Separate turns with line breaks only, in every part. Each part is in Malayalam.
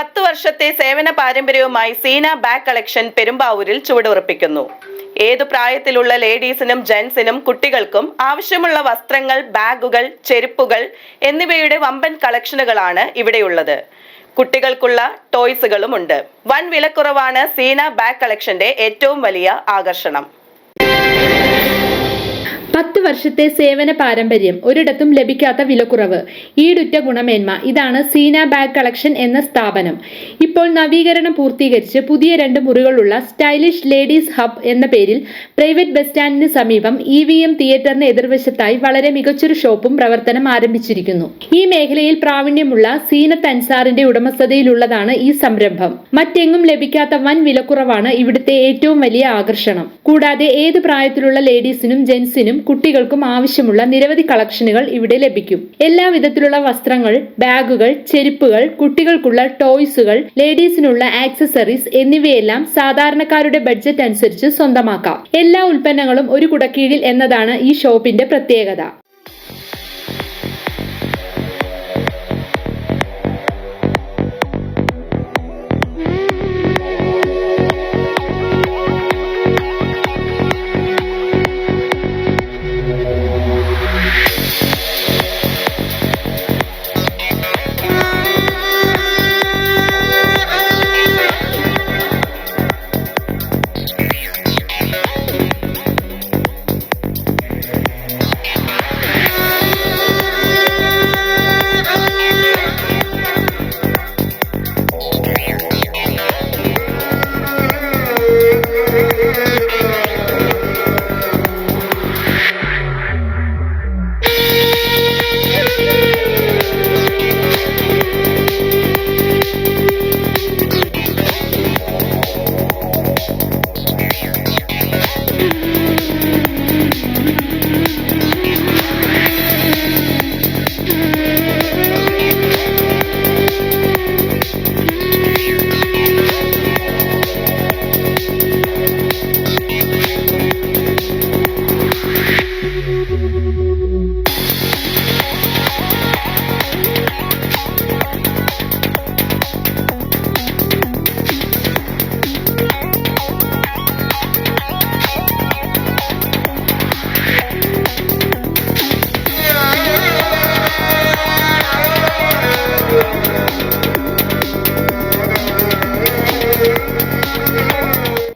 10 വർഷത്തെ സേവന പാരമ്പര്യവുമായി സീന ബാഗ് കളക്ഷൻ പെരുമ്പാവൂരിൽ ചുവടുറപ്പിക്കുന്നു. ഏതു പ്രായത്തിലുള്ള ലേഡീസിനും ജെന്റ്സിനും കുട്ടികൾക്കും ആവശ്യമുള്ള വസ്ത്രങ്ങൾ, ബാഗുകൾ, ചെരുപ്പുകൾ എന്നിവയുടെ വമ്പൻ കളക്ഷനുകളാണ് ഇവിടെയുള്ളത്. കുട്ടികൾക്കുള്ള ടോയ്സുകളുമുണ്ട്. വൻ വിലക്കുറവാണ് സീന ബാഗ് കളക്ഷന്റെ ഏറ്റവും വലിയ ആകർഷണം.
10 വർഷത്തെ സേവന പാരമ്പര്യം, ഒരിടത്തും ലഭിക്കാത്ത വിലക്കുറവ്, ഈടുറ്റ ഗുണമേന്മ. ഇതാണ് സീന ബാഗ് കളക്ഷൻ എന്ന സ്ഥാപനം. ഇപ്പോൾ നവീകരണം പൂർത്തീകരിച്ച് പുതിയ 2 മുറികളുള്ള സ്റ്റൈലിഷ് ലേഡീസ് ഹബ് എന്ന പേരിൽ പ്രൈവറ്റ് ബസ് സ്റ്റാൻഡിന് സമീപം EVM തിയേറ്ററിന് എതിർവശത്തായി വളരെ മികച്ചൊരു ഷോപ്പും പ്രവർത്തനം ആരംഭിച്ചിരിക്കുന്നു. ഈ മേഖലയിൽ പ്രാവീണ്യമുള്ള സീനത്ത് അൻസാറിന്റെ ഉടമസ്ഥതയിലുള്ളതാണ് ഈ സംരംഭം. മറ്റെങ്ങും ലഭിക്കാത്ത വൻ വിലക്കുറവാണ് ഇവിടുത്തെ ഏറ്റവും വലിയ ആകർഷണം. കൂടാതെ ഏത് പ്രായത്തിലുള്ള ലേഡീസിനും ജെന്റ്സിനും കുട്ടികൾക്കും ആവശ്യമുള്ള നിരവധി കളക്ഷനുകൾ ഇവിടെ ലഭിക്കും. എല്ലാ വിധത്തിലുള്ള വസ്ത്രങ്ങൾ, ബാഗുകൾ, ചെരുപ്പുകൾ, കുട്ടികൾക്കുള്ള ടോയ്സുകൾ, ലേഡീസിനുള്ള ആക്സസറീസ് എന്നിവയെല്ലാം സാധാരണക്കാരുടെ ബഡ്ജറ്റ് അനുസരിച്ച് സ്വന്തമാക്കാം. എല്ലാ ഉൽപ്പന്നങ്ങളും ഒരു കുടക്കീഴിൽ എന്നതാണ് ഈ ഷോപ്പിന്റെ പ്രത്യേകത.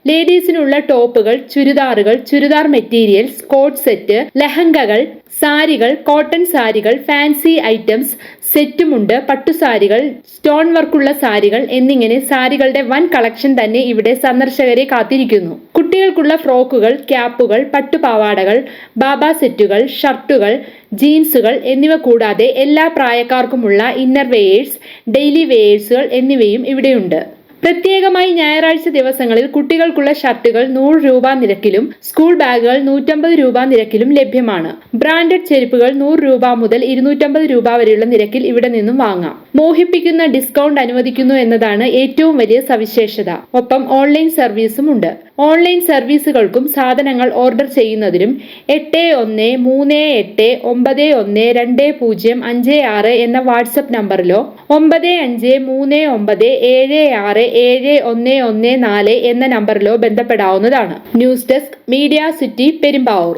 ലേഡീസിനുള്ള ടോപ്പുകൾ, ചുരിദാറുകൾ, ചുരിദാർ മെറ്റീരിയൽസ്, കോട്ട് സെറ്റ്, ലഹങ്കകൾ, സാരികൾ, കോട്ടൺ സാരികൾ, ഫാൻസി ഐറ്റംസ്, സെറ്റുമുണ്ട്, പട്ടുസാരികൾ, സ്റ്റോൺ വർക്കുള്ള സാരികൾ എന്നിങ്ങനെ സാരികളുടെ വൻ കളക്ഷൻ തന്നെ ഇവിടെ സന്ദർശകരെ കാത്തിരിക്കുന്നു. കുട്ടികൾക്കുള്ള ഫ്രോക്കുകൾ, ക്യാപ്പുകൾ, പട്ടുപാവാടകൾ, ബാബാ സെറ്റുകൾ, ഷർട്ടുകൾ, ജീൻസുകൾ എന്നിവ കൂടാതെ എല്ലാ പ്രായക്കാർക്കുമുള്ള ഇന്നർ വെയേഴ്സ്, ഡെയിലി വെയേഴ്സുകൾ എന്നിവയും ഇവിടെയുണ്ട്. പ്രത്യേകമായി ഞായറാഴ്ച ദിവസങ്ങളിൽ കുട്ടികൾക്കുള്ള ഷർട്ടുകൾ 100 രൂപ നിരക്കിലും സ്കൂൾ ബാഗുകൾ 150 രൂപ നിരക്കിലും ലഭ്യമാണ്. ബ്രാൻഡഡ് ചെരുപ്പുകൾ 100 രൂപ മുതൽ 250 രൂപ വരെയുള്ള നിരക്കിൽ ഇവിടെ നിന്നും വാങ്ങാം. മോഹിപ്പിക്കുന്ന ഡിസ്കൗണ്ട് അനുവദിക്കുന്നു എന്നതാണ് ഏറ്റവും വലിയ സവിശേഷത. ഒപ്പം ഓൺലൈൻ സർവീസും ഉണ്ട്. ഓൺലൈൻ സർവീസുകൾക്കും സാധനങ്ങൾ ഓർഡർ ചെയ്യുന്നതിനും 8138912056 എന്ന വാട്സപ്പ് നമ്പറിലോ 9539767114 എന്ന നമ്പറിലോ ബന്ധപ്പെടാവുന്നതാണ്. News desk, media city, Perumbavoor.